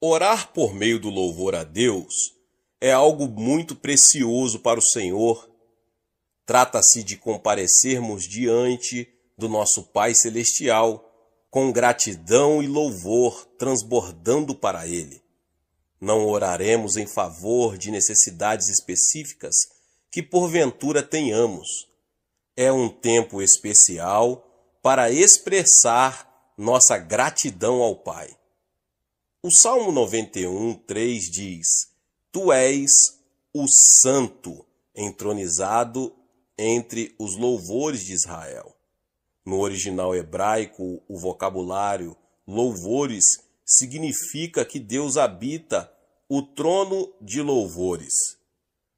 Orar por meio do louvor a Deus é algo muito precioso para o Senhor. Trata-se de comparecermos diante do nosso Pai Celestial com gratidão e louvor transbordando para Ele. Não oraremos em favor de necessidades específicas que porventura tenhamos. É um tempo especial para expressar nossa gratidão ao Pai. O Salmo 91:3 diz: Tu és o Santo, entronizado entre os louvores de Israel. No original hebraico, o vocabulário louvores significa que Deus habita o trono de louvores.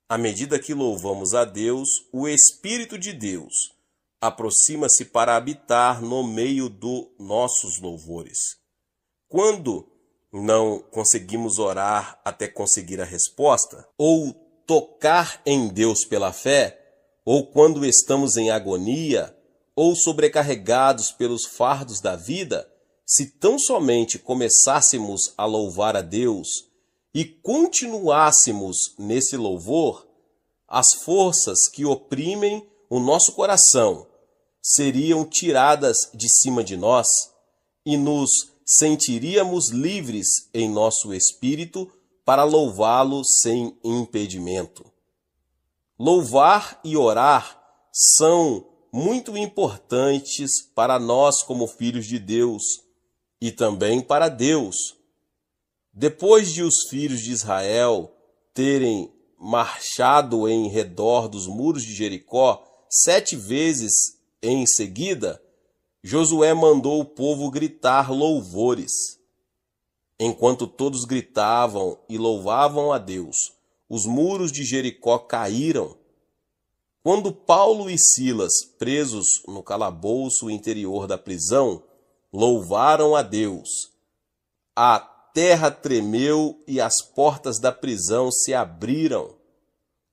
À medida que louvamos a Deus, o Espírito de Deus aproxima-se para habitar no meio dos nossos louvores. Quando não conseguimos orar até conseguir a resposta, ou tocar em Deus pela fé, ou quando estamos em agonia, ou sobrecarregados pelos fardos da vida, se tão somente começássemos a louvar a Deus e continuássemos nesse louvor, as forças que oprimem o nosso coração seriam tiradas de cima de nós e nos sentiríamos livres em nosso espírito para louvá-lo sem impedimento. Louvar e orar são muito importantes para nós como filhos de Deus e também para Deus. Depois de os filhos de Israel terem marchado em redor dos muros de Jericó 7 vezes em seguida, Josué mandou o povo gritar louvores. Enquanto todos gritavam e louvavam a Deus, os muros de Jericó caíram. Quando Paulo e Silas, presos no calabouço interior da prisão, louvaram a Deus, a terra tremeu e as portas da prisão se abriram.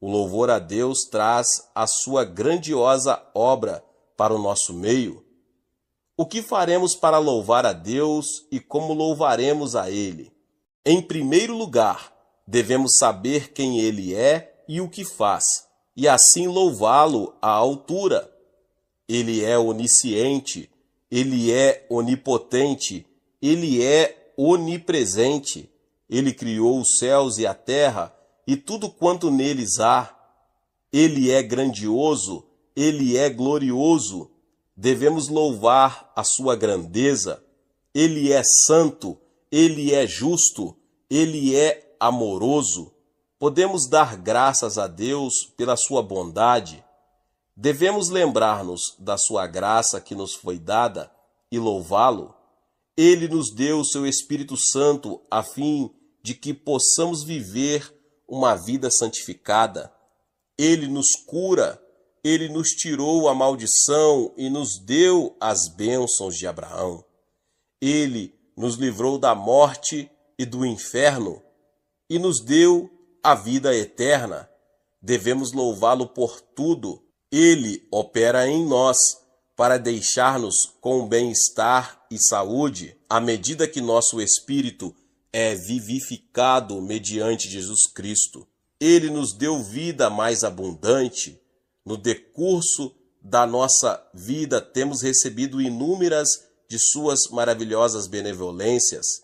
O louvor a Deus traz a sua grandiosa obra para o nosso meio. O que faremos para louvar a Deus e como louvaremos a Ele? Em primeiro lugar, devemos saber quem Ele é e o que faz, e assim louvá-lo à altura. Ele é onisciente, Ele é onipotente, Ele é onipresente. Ele criou os céus e a terra e tudo quanto neles há. Ele é grandioso, Ele é glorioso. Devemos louvar a sua grandeza. Ele é santo, Ele é justo, Ele é amoroso. Podemos dar graças a Deus pela sua bondade. Devemos lembrar-nos da sua graça que nos foi dada e louvá-lo. Ele nos deu o seu Espírito Santo a fim de que possamos viver uma vida santificada. Ele nos cura. Ele nos tirou a maldição e nos deu as bênçãos de Abraão. Ele nos livrou da morte e do inferno e nos deu a vida eterna. Devemos louvá-lo por tudo. Ele opera em nós para deixar-nos com bem-estar e saúde à medida que nosso espírito é vivificado mediante Jesus Cristo. Ele nos deu vida mais abundante. No decurso da nossa vida, temos recebido inúmeras de suas maravilhosas benevolências.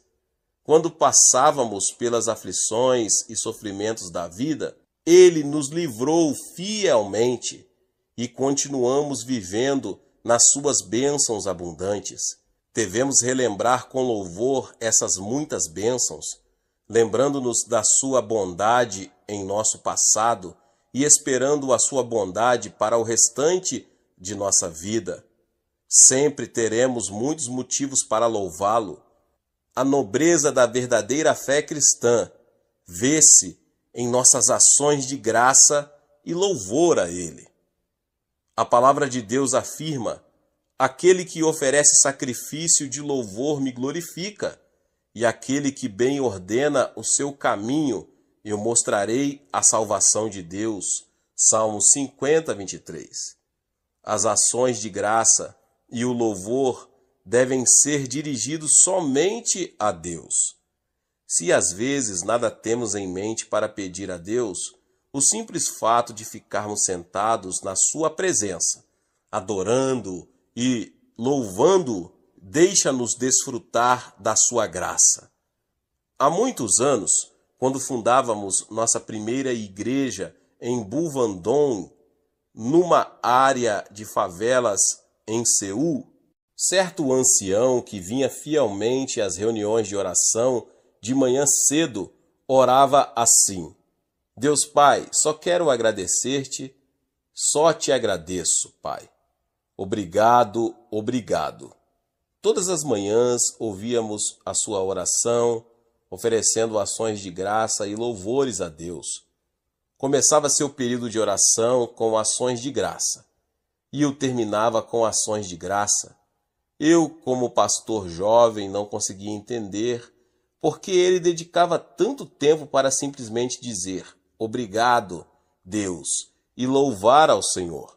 Quando passávamos pelas aflições e sofrimentos da vida, Ele nos livrou fielmente e continuamos vivendo nas suas bênçãos abundantes. Devemos relembrar com louvor essas muitas bênçãos, lembrando-nos da sua bondade em nosso passado e esperando a sua bondade para o restante de nossa vida. Sempre teremos muitos motivos para louvá-lo. A nobreza da verdadeira fé cristã vê-se em nossas ações de graça e louvor a Ele. A palavra de Deus afirma: aquele que oferece sacrifício de louvor me glorifica, e aquele que bem ordena o seu caminho, eu mostrarei a salvação de Deus. Salmo 50:23. As ações de graça e o louvor devem ser dirigidos somente a Deus. Se às vezes nada temos em mente para pedir a Deus, o simples fato de ficarmos sentados na sua presença, adorando e louvando, deixa-nos desfrutar da sua graça. Há muitos anos, quando fundávamos nossa primeira igreja em Buvandong, numa área de favelas em Seul, certo ancião que vinha fielmente às reuniões de oração de manhã cedo orava assim: Deus Pai, só quero agradecer-te, só te agradeço, Pai. Obrigado, obrigado. Todas as manhãs ouvíamos a sua oração, oferecendo ações de graça e louvores a Deus. Começava seu período de oração com ações de graça e o terminava com ações de graça. Eu, como pastor jovem, não conseguia entender por que ele dedicava tanto tempo para simplesmente dizer obrigado, Deus, e louvar ao Senhor.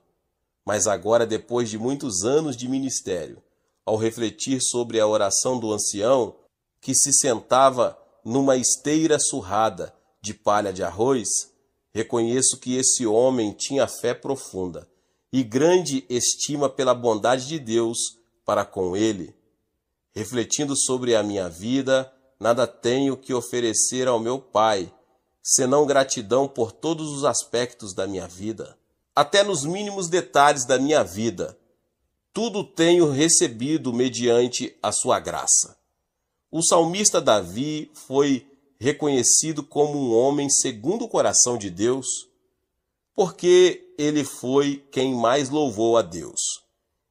Mas agora, depois de muitos anos de ministério, ao refletir sobre a oração do ancião, que se sentava numa esteira surrada de palha de arroz, reconheço que esse homem tinha fé profunda e grande estima pela bondade de Deus para com ele. Refletindo sobre a minha vida, nada tenho que oferecer ao meu Pai, senão gratidão por todos os aspectos da minha vida. Até nos mínimos detalhes da minha vida, tudo tenho recebido mediante a sua graça. O salmista Davi foi reconhecido como um homem segundo o coração de Deus, porque ele foi quem mais louvou a Deus.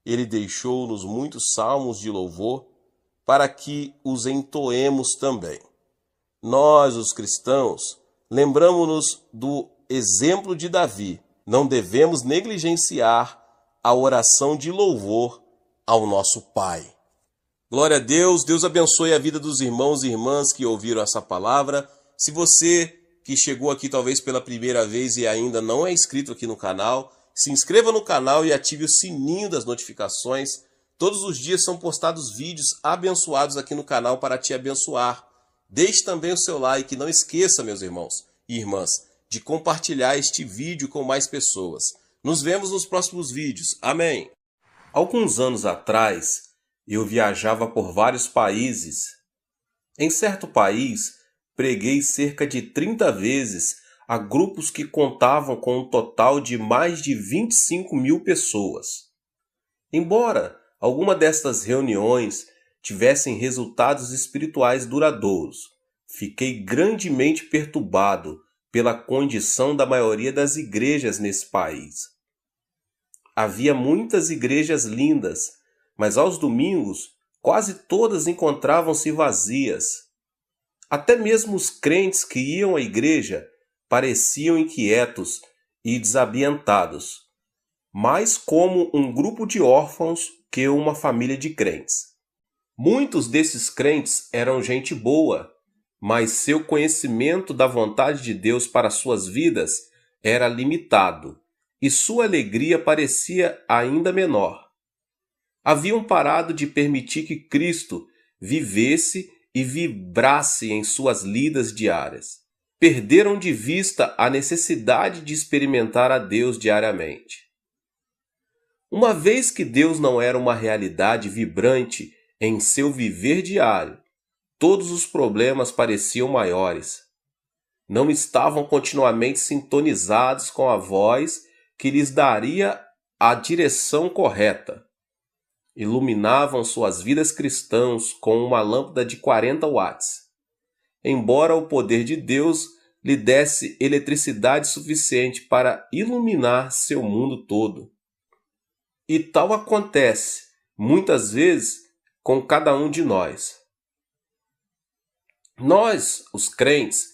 Ele deixou-nos muitos salmos de louvor para que os entoemos também. Nós, os cristãos, lembramos-nos do exemplo de Davi. Não devemos negligenciar a oração de louvor ao nosso Pai. Glória a Deus, Deus abençoe a vida dos irmãos e irmãs que ouviram essa palavra. Se você que chegou aqui talvez pela primeira vez e ainda não é inscrito aqui no canal, se inscreva no canal e ative o sininho das notificações. Todos os dias são postados vídeos abençoados aqui no canal para te abençoar. Deixe também o seu like e não esqueça, meus irmãos e irmãs, de compartilhar este vídeo com mais pessoas. Nos vemos nos próximos vídeos. Amém. Alguns anos atrás, eu viajava por vários países. Em certo país, preguei cerca de 30 vezes a grupos que contavam com um total de mais de 25.000 pessoas. Embora alguma destas reuniões tivessem resultados espirituais duradouros, fiquei grandemente perturbado pela condição da maioria das igrejas nesse país. Havia muitas igrejas lindas, mas aos domingos quase todas encontravam-se vazias. Até mesmo os crentes que iam à igreja pareciam inquietos e desambientados, mais como um grupo de órfãos que uma família de crentes. Muitos desses crentes eram gente boa, mas seu conhecimento da vontade de Deus para suas vidas era limitado, e sua alegria parecia ainda menor. Haviam parado de permitir que Cristo vivesse e vibrasse em suas lidas diárias. Perderam de vista a necessidade de experimentar a Deus diariamente. Uma vez que Deus não era uma realidade vibrante em seu viver diário, todos os problemas pareciam maiores. Não estavam continuamente sintonizados com a voz que lhes daria a direção correta. Iluminavam suas vidas cristãs com uma lâmpada de 40 watts. Embora o poder de Deus lhe desse eletricidade suficiente para iluminar seu mundo todo. E tal acontece, muitas vezes, com cada um de nós. Nós, os crentes,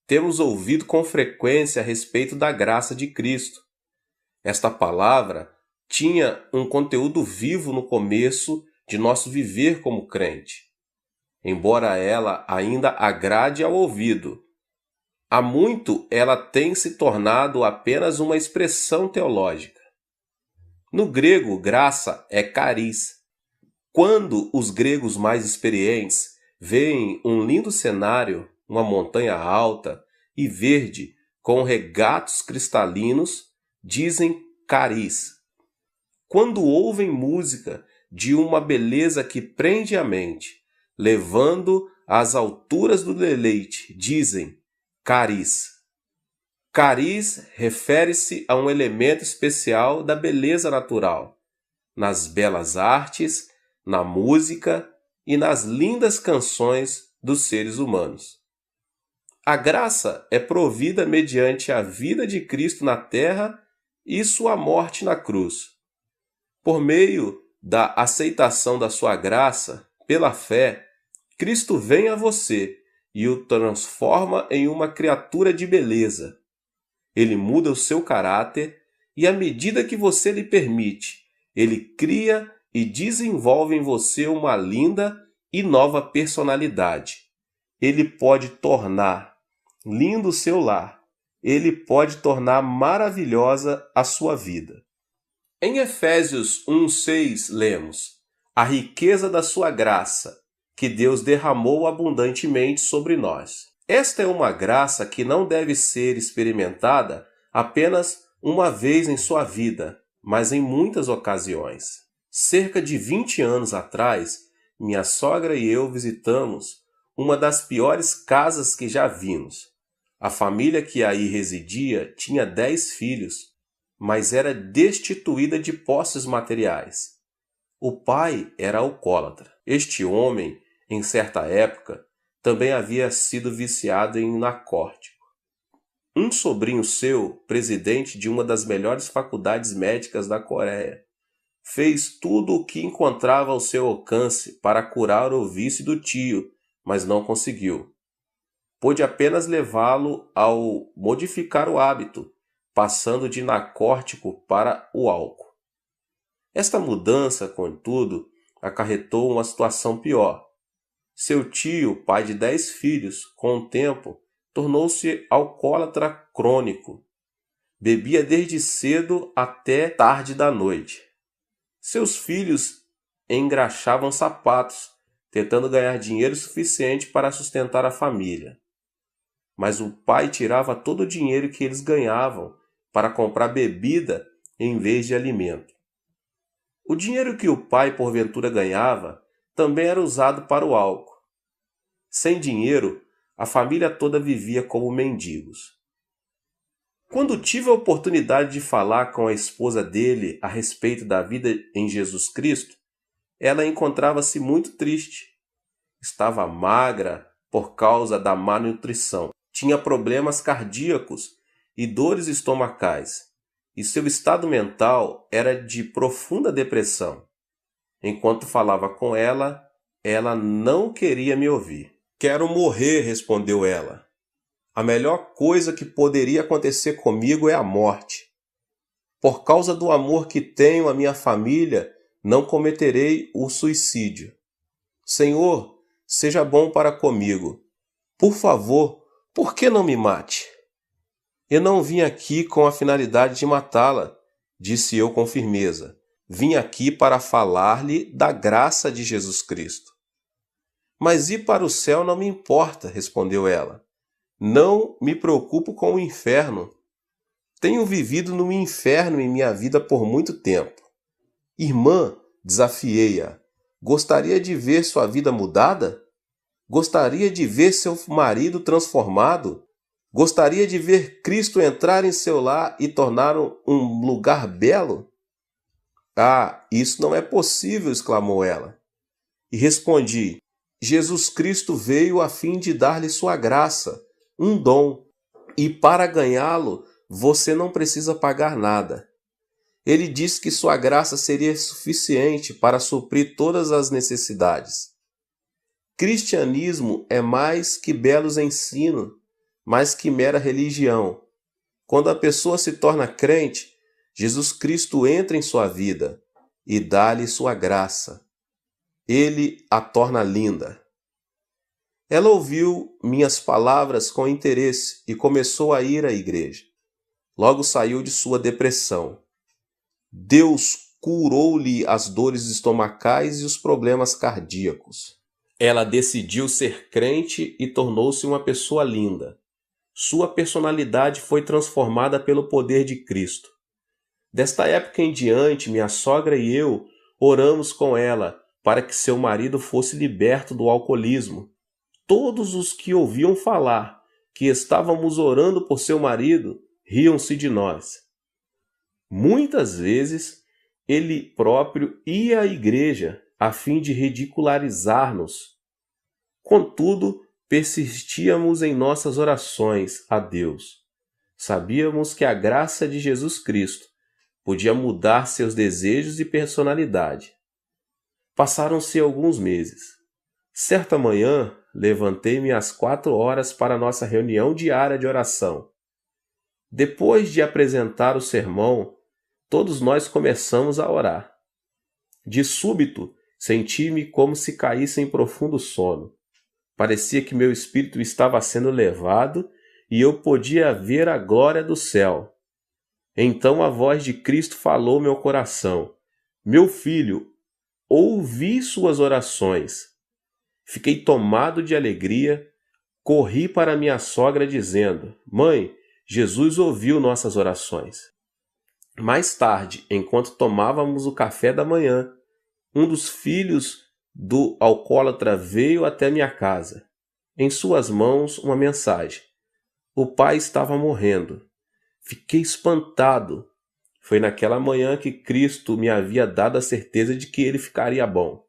temos ouvido com frequência a respeito da graça de Cristo. Esta palavra tinha um conteúdo vivo no começo de nosso viver como crente, embora ela ainda agrade ao ouvido. Há muito ela tem se tornado apenas uma expressão teológica. No grego, graça é charis. Quando os gregos mais experientes veem um lindo cenário, uma montanha alta e verde com regatos cristalinos, dizem cariz. Quando ouvem música de uma beleza que prende a mente, levando às alturas do deleite, dizem cariz. Cariz refere-se a um elemento especial da beleza natural, nas belas artes, na música e nas lindas canções dos seres humanos. A graça é provida mediante a vida de Cristo na terra e sua morte na cruz. Por meio da aceitação da sua graça, pela fé, Cristo vem a você e o transforma em uma criatura de beleza. Ele muda o seu caráter e, à medida que você lhe permite, ele cria e desenvolve em você uma linda e nova personalidade. Ele pode tornar lindo o seu lar. Ele pode tornar maravilhosa a sua vida. Em Efésios 1:6 lemos: a riqueza da sua graça, que Deus derramou abundantemente sobre nós. Esta é uma graça que não deve ser experimentada apenas uma vez em sua vida, mas em muitas ocasiões. Cerca de 20 anos atrás, minha sogra e eu visitamos uma das piores casas que já vimos. A família que aí residia tinha 10 filhos, mas era destituída de posses materiais. O pai era alcoólatra. Este homem, em certa época, também havia sido viciado em narcótico. Um sobrinho seu, presidente de uma das melhores faculdades médicas da Coreia, fez tudo o que encontrava ao seu alcance para curar o vício do tio, mas não conseguiu. Pôde apenas levá-lo ao modificar o hábito, passando de narcótico para o álcool. Esta mudança, contudo, acarretou uma situação pior. Seu tio, pai de 10 filhos, com o tempo, tornou-se alcoólatra crônico. Bebia desde cedo até tarde da noite. Seus filhos engraxavam sapatos, tentando ganhar dinheiro suficiente para sustentar a família. Mas o pai tirava todo o dinheiro que eles ganhavam para comprar bebida em vez de alimento. O dinheiro que o pai porventura ganhava também era usado para o álcool. Sem dinheiro, a família toda vivia como mendigos. Quando tive a oportunidade de falar com a esposa dele a respeito da vida em Jesus Cristo, ela encontrava-se muito triste. Estava magra por causa da má nutrição. Tinha problemas cardíacos e dores estomacais, e seu estado mental era de profunda depressão. Enquanto falava com ela, ela não queria me ouvir. "Quero morrer", respondeu ela. "A melhor coisa que poderia acontecer comigo é a morte. Por causa do amor que tenho à minha família, não cometerei o suicídio. Senhor, seja bom para comigo. Por favor, por que não me mate?" "Eu não vim aqui com a finalidade de matá-la", disse eu com firmeza. "Vim aqui para falar-lhe da graça de Jesus Cristo." "Mas ir para o céu não me importa", respondeu ela. "Não me preocupo com o inferno. Tenho vivido no inferno em minha vida por muito tempo." "Irmã", desafiei-a, "gostaria de ver sua vida mudada? Gostaria de ver seu marido transformado? Gostaria de ver Cristo entrar em seu lar e tornar um lugar belo?" "Ah, isso não é possível", exclamou ela. E respondi: "Jesus Cristo veio a fim de dar-lhe sua graça, um dom, e para ganhá-lo você não precisa pagar nada. Ele disse que sua graça seria suficiente para suprir todas as necessidades. Cristianismo é mais que belos ensinos, mais que mera religião. Quando a pessoa se torna crente, Jesus Cristo entra em sua vida e dá-lhe sua graça. Ele a torna linda." Ela ouviu minhas palavras com interesse e começou a ir à igreja. Logo saiu de sua depressão. Deus curou-lhe as dores estomacais e os problemas cardíacos. Ela decidiu ser crente e tornou-se uma pessoa linda. Sua personalidade foi transformada pelo poder de Cristo. Desta época em diante, minha sogra e eu oramos com ela para que seu marido fosse liberto do alcoolismo. Todos os que ouviam falar que estávamos orando por seu marido riam-se de nós. Muitas vezes, ele próprio ia à igreja a fim de ridicularizar-nos. Contudo, persistíamos em nossas orações a Deus. Sabíamos que a graça de Jesus Cristo podia mudar seus desejos e personalidade. Passaram-se alguns meses. Certa manhã, levantei-me às 4 horas para nossa reunião diária de oração. Depois de apresentar o sermão, todos nós começamos a orar. De súbito, senti-me como se caísse em profundo sono. Parecia que meu espírito estava sendo levado e eu podia ver a glória do céu. Então a voz de Cristo falou ao meu coração: Meu filho, ouvi suas orações. Fiquei tomado de alegria, corri para minha sogra dizendo: Mãe, Jesus ouviu nossas orações. Mais tarde, enquanto tomávamos o café da manhã, um dos filhos do alcoólatra veio até minha casa. Em suas mãos, uma mensagem. O pai estava morrendo. Fiquei espantado. Foi naquela manhã que Cristo me havia dado a certeza de que ele ficaria bom.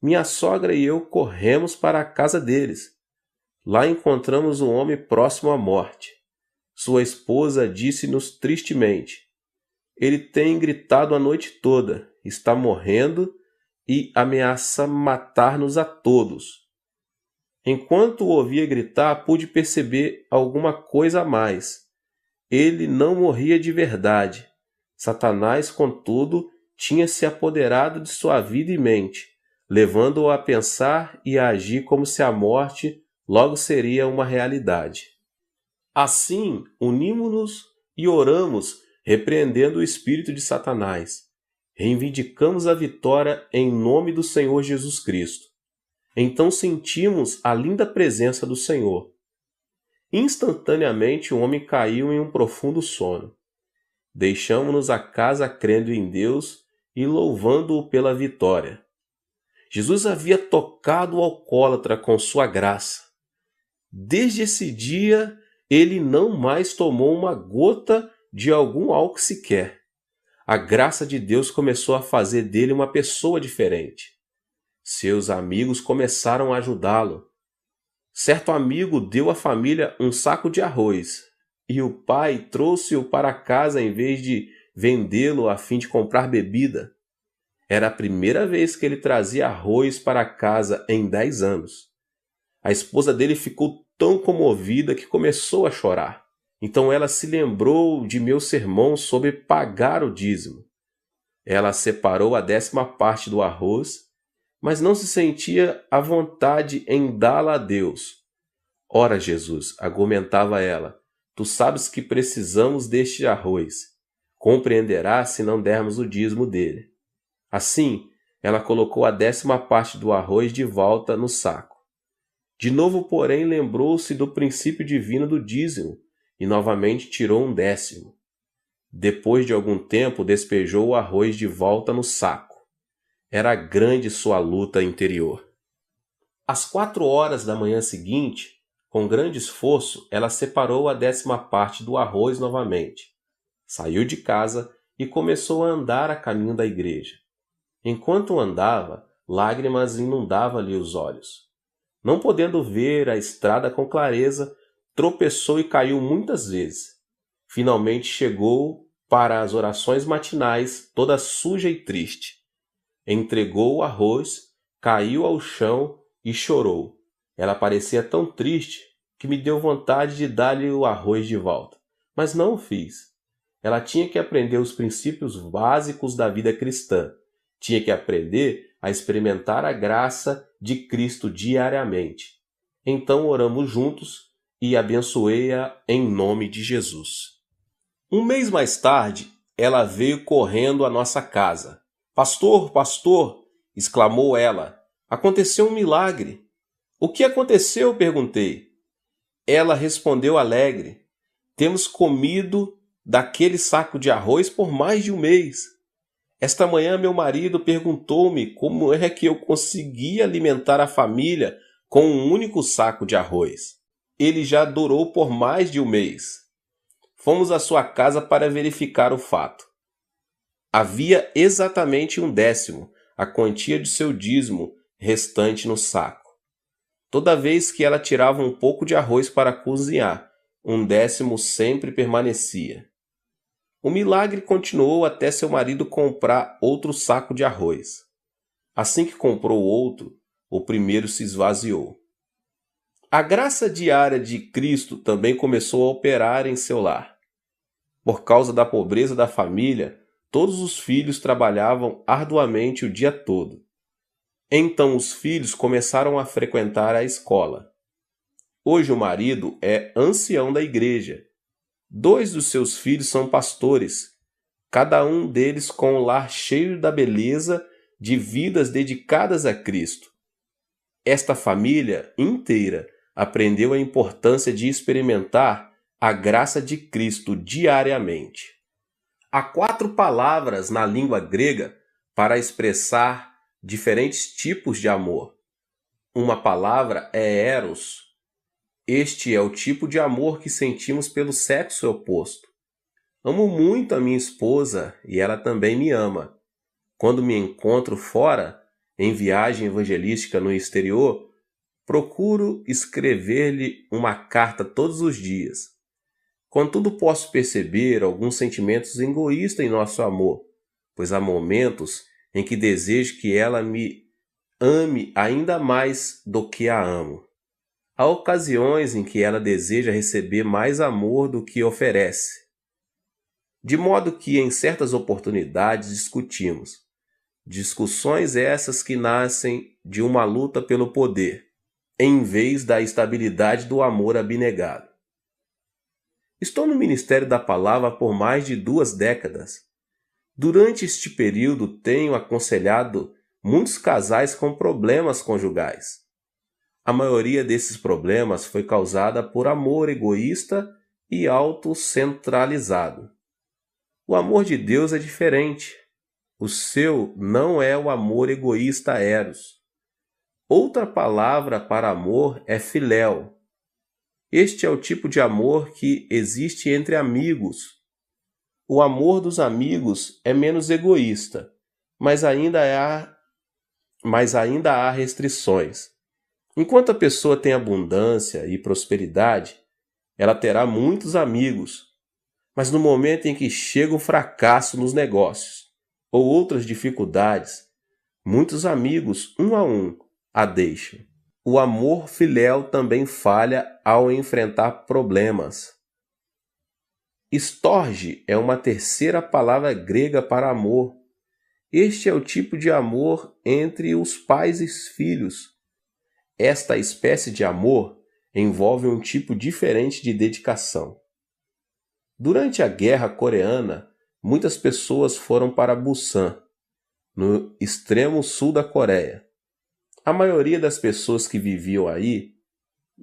Minha sogra e eu corremos para a casa deles. Lá encontramos um homem próximo à morte. Sua esposa disse-nos tristemente: Ele tem gritado a noite toda, está morrendo e ameaça matar-nos a todos. Enquanto o ouvia gritar, pude perceber alguma coisa a mais. Ele não morria de verdade. Satanás, contudo, tinha se apoderado de sua vida e mente, levando-o a pensar e a agir como se a morte logo seria uma realidade. Assim, unimos-nos e oramos, repreendendo o espírito de Satanás. Reivindicamos a vitória em nome do Senhor Jesus Cristo. Então sentimos a linda presença do Senhor. Instantaneamente o homem caiu em um profundo sono. Deixamos-nos a casa crendo em Deus e louvando-o pela vitória. Jesus havia tocado o alcoólatra com sua graça. Desde esse dia, ele não mais tomou uma gota de algum álcool sequer. A graça de Deus começou a fazer dele uma pessoa diferente. Seus amigos começaram a ajudá-lo. Certo amigo deu à família um saco de arroz e o pai trouxe-o para casa em vez de vendê-lo a fim de comprar bebida. Era a primeira vez que ele trazia arroz para casa em 10 anos. A esposa dele ficou tão comovida que começou a chorar. Então ela se lembrou de meu sermão sobre pagar o dízimo. Ela separou a 10ª parte do arroz, mas não se sentia à vontade em dá-la a Deus. Ora, Jesus, argumentava ela, tu sabes que precisamos deste arroz. Compreenderás se não dermos o dízimo dele. Assim, ela colocou a 10ª parte do arroz de volta no saco. De novo, porém, lembrou-se do princípio divino do dízimo e novamente tirou um 10º. Depois de algum tempo, despejou o arroz de volta no saco. Era grande sua luta interior. Às 4 horas da manhã seguinte, com grande esforço, ela separou a 10ª parte do arroz novamente. Saiu de casa e começou a andar a caminho da igreja. Enquanto andava, lágrimas inundavam-lhe os olhos. Não podendo ver a estrada com clareza, tropeçou e caiu muitas vezes. Finalmente chegou para as orações matinais, toda suja e triste. Entregou o arroz, caiu ao chão e chorou. Ela parecia tão triste que me deu vontade de dar-lhe o arroz de volta, mas não o fiz. Ela tinha que aprender os princípios básicos da vida cristã. Tinha que aprender a experimentar a graça de Cristo diariamente. Então oramos juntos e abençoei-a em nome de Jesus. Um mês mais tarde, ela veio correndo à nossa casa. Pastor, pastor, exclamou ela, Aconteceu um milagre. O que aconteceu? Perguntei. Ela respondeu alegre. Temos comido daquele saco de arroz por mais de um mês. Esta manhã meu marido perguntou-me como é que eu conseguia alimentar a família com um único saco de arroz. Ele já durou por mais de um mês. Fomos à sua casa para verificar o fato. Havia exatamente 1/10, a quantia de seu dízimo restante no saco. Toda vez que ela tirava um pouco de arroz para cozinhar, 1/10 sempre permanecia. O milagre continuou até seu marido comprar outro saco de arroz. Assim que comprou outro, o primeiro se esvaziou. A graça diária de Cristo também começou a operar em seu lar. Por causa da pobreza da família, todos os filhos trabalhavam arduamente o dia todo. Então os filhos começaram a frequentar a escola. Hoje o marido é ancião da igreja. 2 dos seus filhos são pastores, cada um deles com um lar cheio da beleza de vidas dedicadas a Cristo. Esta família inteira aprendeu a importância de experimentar a graça de Cristo diariamente. Há 4 palavras na língua grega para expressar diferentes tipos de amor. Uma palavra é eros. Este é o tipo de amor que sentimos pelo sexo oposto. Amo muito a minha esposa e ela também me ama. Quando me encontro fora, em viagem evangelística no exterior, procuro escrever-lhe uma carta todos os dias. Contudo, posso perceber alguns sentimentos egoístas em nosso amor, pois há momentos em que desejo que ela me ame ainda mais do que a amo. Há ocasiões em que ela deseja receber mais amor do que oferece. De modo que, em certas oportunidades, discutimos. Discussões essas que nascem de uma luta pelo poder, em vez da estabilidade do amor abnegado. Estou no Ministério da Palavra por mais de 2 décadas. Durante este período, tenho aconselhado muitos casais com problemas conjugais. A maioria desses problemas foi causada por amor egoísta e autocentralizado. O amor de Deus é diferente. O seu não é o amor egoísta eros. Outra palavra para amor é filéu. Este é o tipo de amor que existe entre amigos. O amor dos amigos é menos egoísta, mas ainda há restrições. Enquanto a pessoa tem abundância e prosperidade, ela terá muitos amigos. Mas no momento em que chega o fracasso nos negócios ou outras dificuldades, muitos amigos, um a um, a deixam. O amor filial também falha ao enfrentar problemas. Storge é uma terceira palavra grega para amor. Este é o tipo de amor entre os pais e os filhos. Esta espécie de amor envolve um tipo diferente de dedicação. Durante a Guerra Coreana, muitas pessoas foram para Busan, no extremo sul da Coreia. A maioria das pessoas que viviam aí,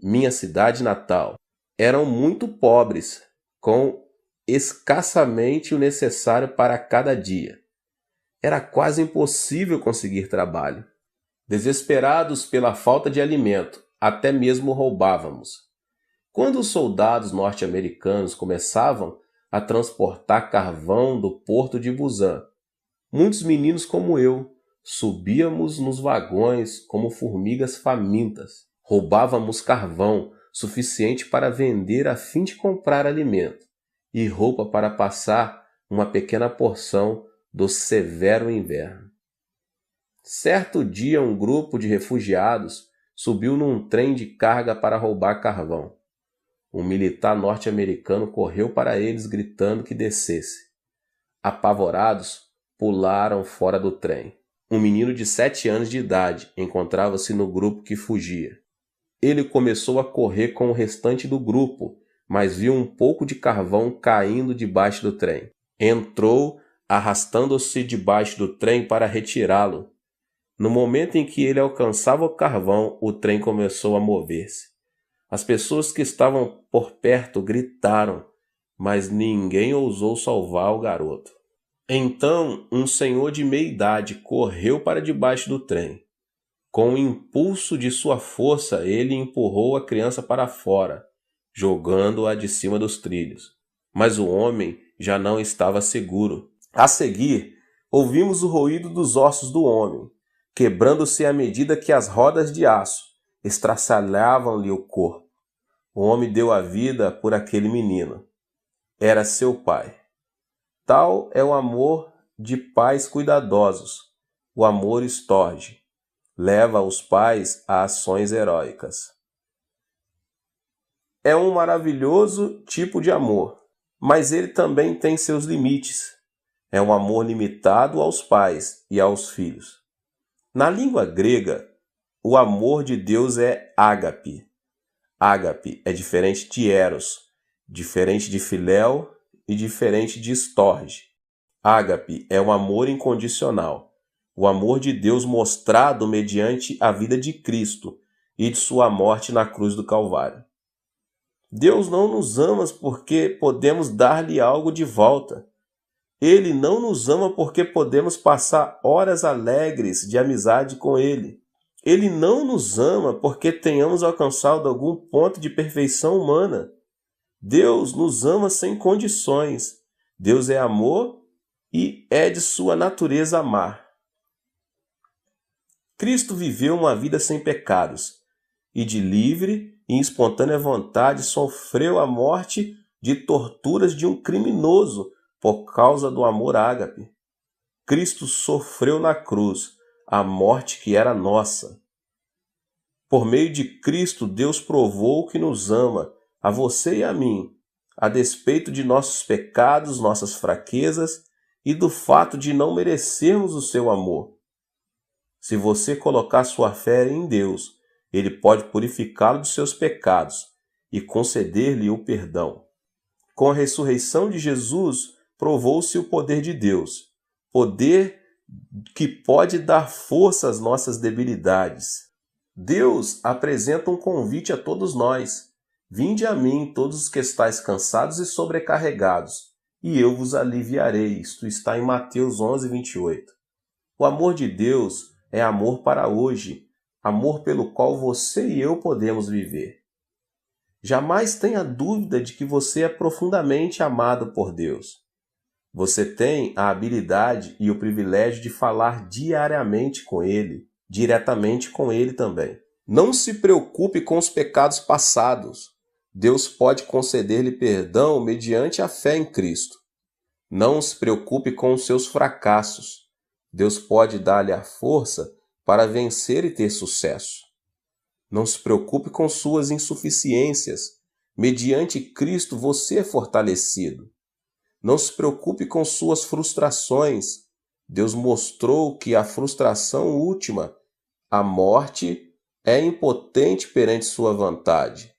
minha cidade natal, eram muito pobres, com escassamente o necessário para cada dia. Era quase impossível conseguir trabalho. Desesperados pela falta de alimento, até mesmo roubávamos. Quando os soldados norte-americanos começavam a transportar carvão do porto de Busan, muitos meninos como eu subíamos nos vagões como formigas famintas. Roubávamos carvão suficiente para vender a fim de comprar alimento e roupa para passar uma pequena porção do severo inverno. Certo dia, um grupo de refugiados subiu num trem de carga para roubar carvão. Um militar norte-americano correu para eles gritando que descesse. Apavorados, pularam fora do trem. Um menino de 7 anos de idade encontrava-se no grupo que fugia. Ele começou a correr com o restante do grupo, mas viu um pouco de carvão caindo debaixo do trem. Entrou, arrastando-se debaixo do trem para retirá-lo. No momento em que ele alcançava o carvão, o trem começou a mover-se. As pessoas que estavam por perto gritaram, mas ninguém ousou salvar o garoto. Então, um senhor de meia idade correu para debaixo do trem. Com o impulso de sua força, ele empurrou a criança para fora, jogando-a de cima dos trilhos. Mas o homem já não estava seguro. A seguir, ouvimos o ruído dos ossos do homem, quebrando-se à medida que as rodas de aço estraçalhavam-lhe o corpo. O homem deu a vida por aquele menino. Era seu pai. Tal é o amor de pais cuidadosos. O amor estorge. Leva os pais a ações heróicas. É um maravilhoso tipo de amor, mas ele também tem seus limites. É um amor limitado aos pais e aos filhos. Na língua grega, o amor de Deus é ágape. Ágape é diferente de eros, diferente de filéu e diferente de estorge. Ágape é um amor incondicional, o amor de Deus mostrado mediante a vida de Cristo e de sua morte na cruz do Calvário. Deus não nos ama porque podemos dar-lhe algo de volta. Ele não nos ama porque podemos passar horas alegres de amizade com Ele. Ele não nos ama porque tenhamos alcançado algum ponto de perfeição humana. Deus nos ama sem condições. Deus é amor e é de sua natureza amar. Cristo viveu uma vida sem pecados e de livre e espontânea vontade sofreu a morte de torturas de um criminoso por causa do amor ágape. Cristo sofreu na cruz a morte que era nossa. Por meio de Cristo, Deus provou que nos ama, a você e a mim, a despeito de nossos pecados, nossas fraquezas e do fato de não merecermos o seu amor. Se você colocar sua fé em Deus, Ele pode purificá-lo dos seus pecados e conceder-lhe o perdão. Com a ressurreição de Jesus, provou-se o poder de Deus, poder que pode dar força às nossas debilidades. Deus apresenta um convite a todos nós. Vinde a mim, todos os que estáis cansados e sobrecarregados, e eu vos aliviarei. Isto está em Mateus 11, 28. O amor de Deus é amor para hoje, amor pelo qual você e eu podemos viver. Jamais tenha dúvida de que você é profundamente amado por Deus. Você tem a habilidade e o privilégio de falar diariamente com Ele, diretamente com Ele também. Não se preocupe com os pecados passados. Deus pode conceder-lhe perdão mediante a fé em Cristo. Não se preocupe com os seus fracassos. Deus pode dar-lhe a força para vencer e ter sucesso. Não se preocupe com suas insuficiências. Mediante Cristo você é fortalecido. Não se preocupe com suas frustrações. Deus mostrou que a frustração última, a morte, é impotente perante sua vontade.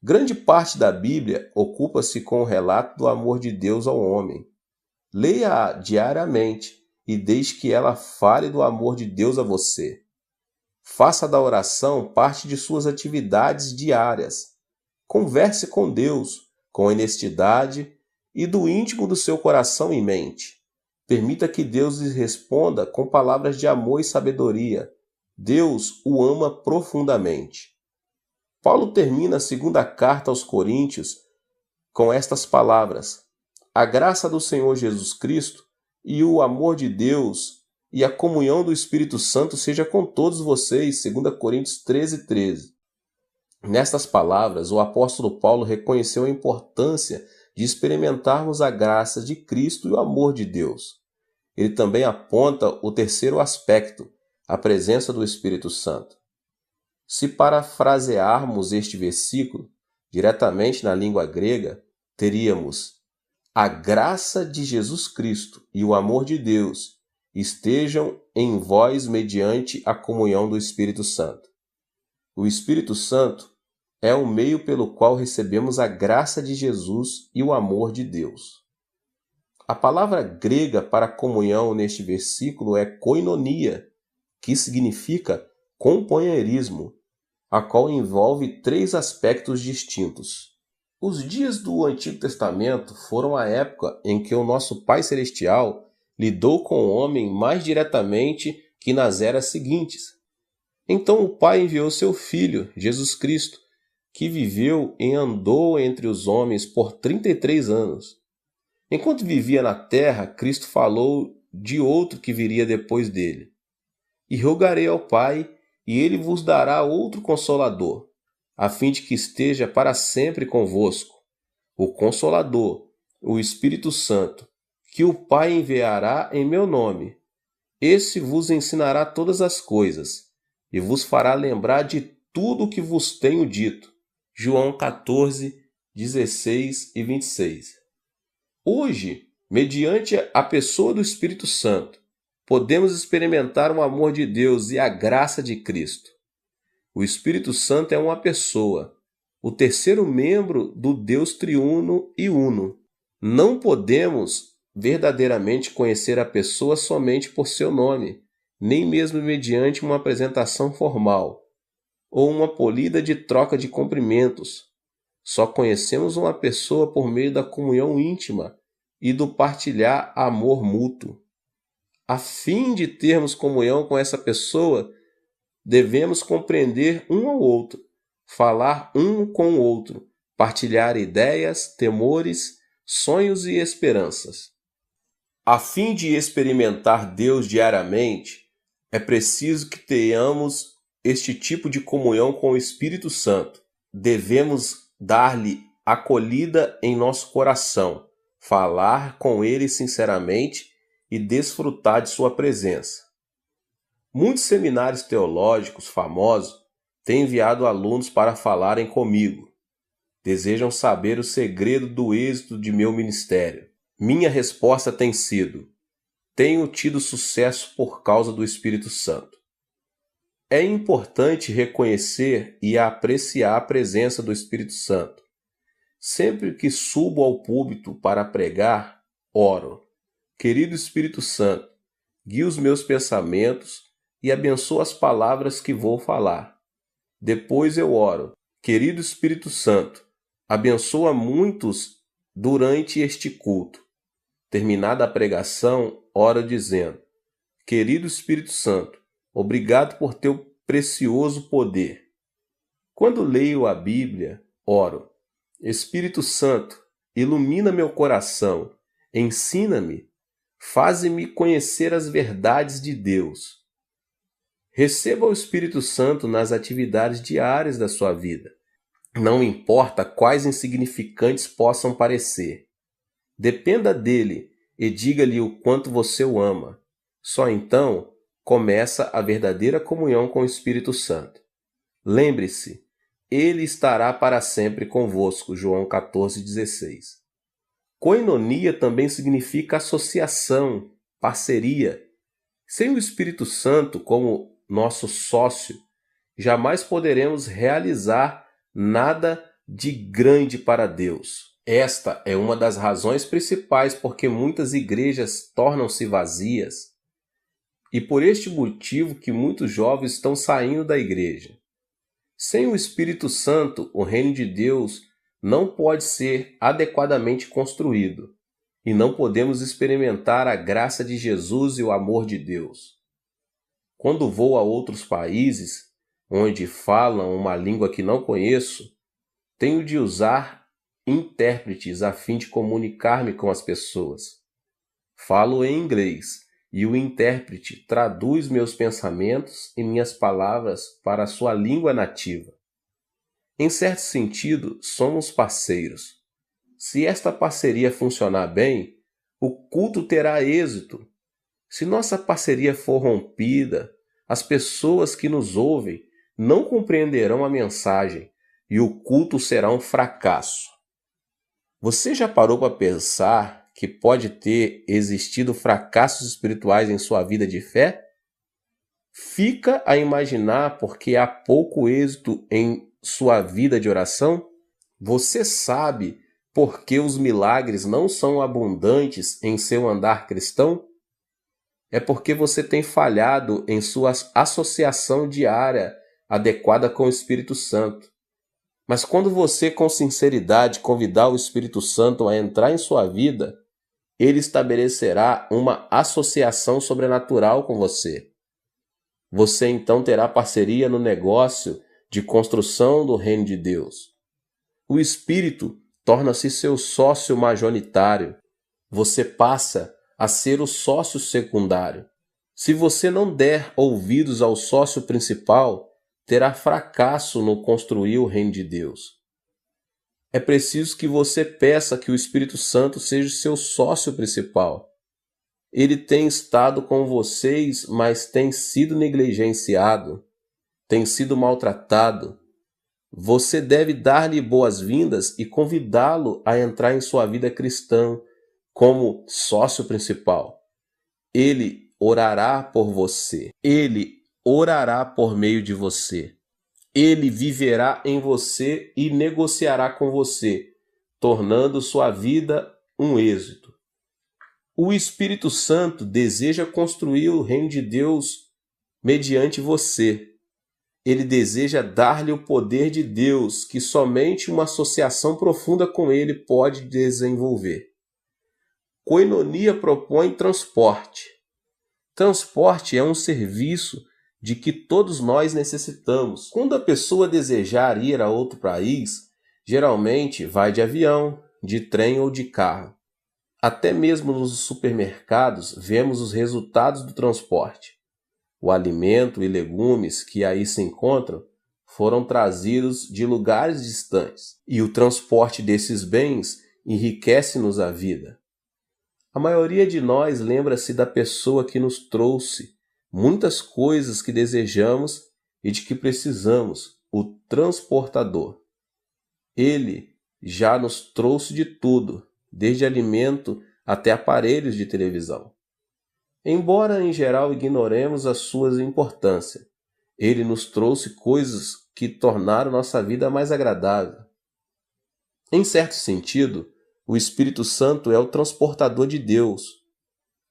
Grande parte da Bíblia ocupa-se com o relato do amor de Deus ao homem. Leia-a diariamente e deixe que ela fale do amor de Deus a você. Faça da oração parte de suas atividades diárias. Converse com Deus com honestidade e do íntimo do seu coração e mente. Permita que Deus lhe responda com palavras de amor e sabedoria. Deus o ama profundamente. Paulo termina a segunda carta aos Coríntios com estas palavras: a graça do Senhor Jesus Cristo e o amor de Deus e a comunhão do Espírito Santo seja com todos vocês. 2 Coríntios 13, 13. Nestas palavras, o apóstolo Paulo reconheceu a importância de experimentarmos a graça de Cristo e o amor de Deus. Ele também aponta o terceiro aspecto, a presença do Espírito Santo. Se parafrasearmos este versículo diretamente na língua grega, teríamos: a graça de Jesus Cristo e o amor de Deus estejam em vós mediante a comunhão do Espírito Santo. O Espírito Santo é o meio pelo qual recebemos a graça de Jesus e o amor de Deus. A palavra grega para comunhão neste versículo é koinonia, que significa companheirismo, a qual envolve 3 aspectos distintos. Os dias do Antigo Testamento foram a época em que o nosso Pai Celestial lidou com o homem mais diretamente que nas eras seguintes. Então o Pai enviou seu Filho, Jesus Cristo, que viveu e andou entre os homens por 33 anos. Enquanto vivia na terra, Cristo falou de outro que viria depois dele. E rogarei ao Pai, e ele vos dará outro Consolador, a fim de que esteja para sempre convosco, o Consolador, o Espírito Santo, que o Pai enviará em meu nome. Esse vos ensinará todas as coisas, e vos fará lembrar de tudo o que vos tenho dito. João 14, 16 e 26. Hoje, mediante a pessoa do Espírito Santo, podemos experimentar o amor de Deus e a graça de Cristo. O Espírito Santo é uma pessoa, o terceiro membro do Deus triuno e uno. Não podemos verdadeiramente conhecer a pessoa somente por seu nome, nem mesmo mediante uma apresentação formal ou uma polida de troca de cumprimentos. Só conhecemos uma pessoa por meio da comunhão íntima e do partilhar amor mútuo. A fim de termos comunhão com essa pessoa, devemos compreender um ao outro, falar um com o outro, partilhar ideias, temores, sonhos e esperanças. A fim de experimentar Deus diariamente, é preciso que tenhamos este tipo de comunhão com o Espírito Santo. Devemos dar-lhe acolhida em nosso coração, falar com ele sinceramente e desfrutar de sua presença. Muitos seminários teológicos famosos têm enviado alunos para falarem comigo. Desejam saber o segredo do êxito de meu ministério. Minha resposta tem sido: tenho tido sucesso por causa do Espírito Santo. É importante reconhecer e apreciar a presença do Espírito Santo. Sempre que subo ao púlpito para pregar, oro: querido Espírito Santo, guia os meus pensamentos e abençoa as palavras que vou falar. Depois eu oro: querido Espírito Santo, abençoa muitos durante este culto. Terminada a pregação, oro dizendo: querido Espírito Santo, obrigado por teu precioso poder. Quando leio a Bíblia, oro: Espírito Santo, ilumina meu coração, ensina-me, faze-me conhecer as verdades de Deus. Receba o Espírito Santo nas atividades diárias da sua vida. Não importa quais insignificantes possam parecer. Dependa dele e diga-lhe o quanto você o ama. Só então começa a verdadeira comunhão com o Espírito Santo. Lembre-se, ele estará para sempre convosco. João 14,16. Koinonia também significa associação, parceria. Sem o Espírito Santo como nosso sócio, jamais poderemos realizar nada de grande para Deus. Esta é uma das razões principais porque muitas igrejas tornam-se vazias e por este motivo que muitos jovens estão saindo da igreja. Sem o Espírito Santo, o reino de Deus não pode ser adequadamente construído e não podemos experimentar a graça de Jesus e o amor de Deus. Quando vou a outros países, onde falam uma língua que não conheço, tenho de usar intérpretes a fim de comunicar-me com as pessoas. Falo em inglês e o intérprete traduz meus pensamentos e minhas palavras para a sua língua nativa. Em certo sentido, somos parceiros. Se esta parceria funcionar bem, o culto terá êxito. Se nossa parceria for rompida, as pessoas que nos ouvem não compreenderão a mensagem e o culto será um fracasso. Você já parou para pensar que pode ter existido fracassos espirituais em sua vida de fé? Fica a imaginar porque há pouco êxito em sua vida de oração? Você sabe por que os milagres não são abundantes em seu andar cristão? É porque você tem falhado em sua associação diária adequada com o Espírito Santo. Mas quando você, com sinceridade, convidar o Espírito Santo a entrar em sua vida, ele estabelecerá uma associação sobrenatural com você. Você então terá parceria no negócio de construção do reino de Deus. O Espírito torna-se seu sócio majoritário. Você passa a ser o sócio secundário. Se você não der ouvidos ao sócio principal, terá fracasso no construir o reino de Deus. É preciso que você peça que o Espírito Santo seja seu sócio principal. Ele tem estado com vocês, mas tem sido negligenciado, tem sido maltratado. Você deve dar-lhe boas-vindas e convidá-lo a entrar em sua vida cristã como sócio principal. Ele orará por você. Ele orará por meio de você. Ele viverá em você e negociará com você, tornando sua vida um êxito. O Espírito Santo deseja construir o reino de Deus mediante você. Ele deseja dar-lhe o poder de Deus que somente uma associação profunda com ele pode desenvolver. Koinonia propõe transporte. Transporte é um serviço de que todos nós necessitamos. Quando a pessoa desejar ir a outro país, geralmente vai de avião, de trem ou de carro. Até mesmo nos supermercados vemos os resultados do transporte. O alimento e legumes que aí se encontram foram trazidos de lugares distantes, e o transporte desses bens enriquece-nos a vida. A maioria de nós lembra-se da pessoa que nos trouxe muitas coisas que desejamos e de que precisamos, o transportador. Ele já nos trouxe de tudo, desde alimento até aparelhos de televisão. Embora em geral ignoremos a sua importância, ele nos trouxe coisas que tornaram nossa vida mais agradável. Em certo sentido, o Espírito Santo é o transportador de Deus.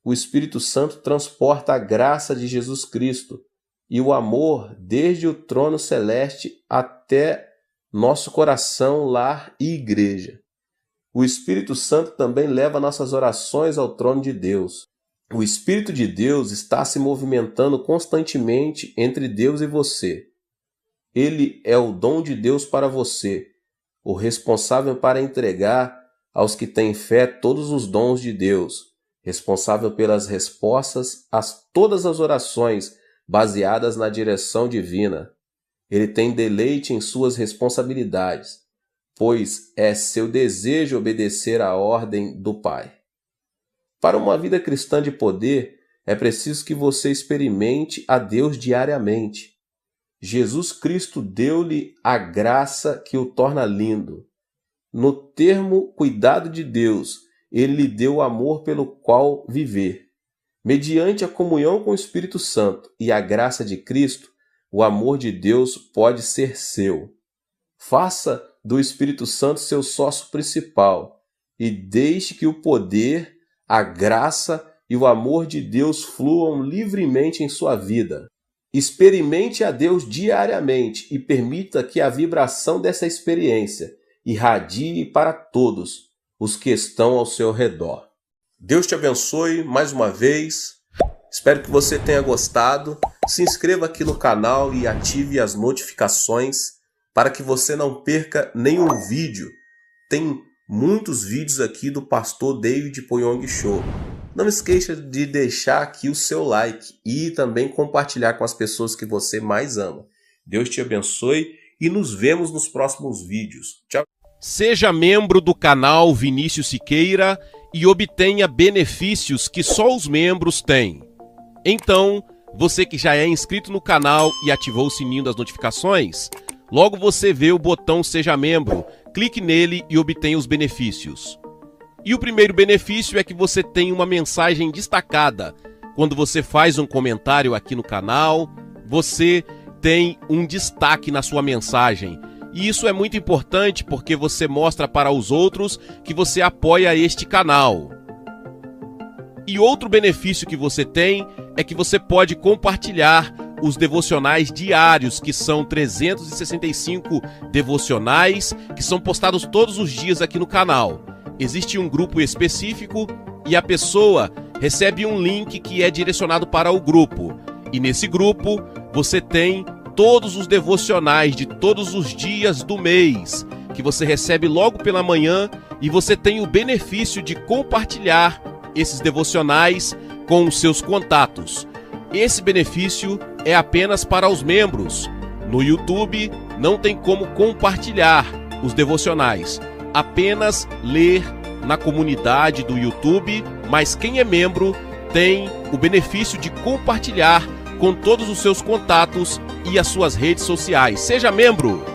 O Espírito Santo transporta a graça de Jesus Cristo e o amor desde o trono celeste até nosso coração, lar e igreja. O Espírito Santo também leva nossas orações ao trono de Deus. O Espírito de Deus está se movimentando constantemente entre Deus e você. Ele é o dom de Deus para você, o responsável para entregar aos que têm fé todos os dons de Deus, responsável pelas respostas a todas as orações baseadas na direção divina. Ele tem deleite em suas responsabilidades, pois é seu desejo obedecer à ordem do Pai. Para uma vida cristã de poder, é preciso que você experimente a Deus diariamente. Jesus Cristo deu-lhe a graça que o torna lindo. No termo cuidado de Deus, ele lhe deu o amor pelo qual viver. Mediante a comunhão com o Espírito Santo e a graça de Cristo, o amor de Deus pode ser seu. Faça do Espírito Santo seu sócio principal e deixe que o poder, a graça e o amor de Deus fluam livremente em sua vida. Experimente a Deus diariamente e permita que a vibração dessa experiência irradie para todos os que estão ao seu redor. Deus te abençoe mais uma vez. Espero que você tenha gostado. Se inscreva aqui no canal e ative as notificações para que você não perca nenhum vídeo. Tem muitos vídeos aqui do pastor David Poyong Cho. Não esqueça de deixar aqui o seu like e também compartilhar com as pessoas que você mais ama. Deus te abençoe e nos vemos nos próximos vídeos. Tchau. Seja membro do canal Vinícius Siqueira e obtenha benefícios que só os membros têm. Então, você que já é inscrito no canal e ativou o sininho das notificações, logo você vê o botão Seja Membro, clique nele e obtenha os benefícios. E o primeiro benefício é que você tem uma mensagem destacada. Quando você faz um comentário aqui no canal, você tem um destaque na sua mensagem. E isso é muito importante porque você mostra para os outros que você apoia este canal. E outro benefício que você tem é que você pode compartilhar os devocionais diários, que são 365 devocionais, que são postados todos os dias aqui no canal. Existe um grupo específico e a pessoa recebe um link que é direcionado para o grupo. E nesse grupo você tem todos os devocionais de todos os dias do mês, que você recebe logo pela manhã, e você tem o benefício de compartilhar esses devocionais com os seus contatos. Esse benefício é apenas para os membros. No YouTube não tem como compartilhar os devocionais, apenas ler na comunidade do YouTube, mas quem é membro tem o benefício de compartilhar com todos os seus contatos e as suas redes sociais. Seja membro!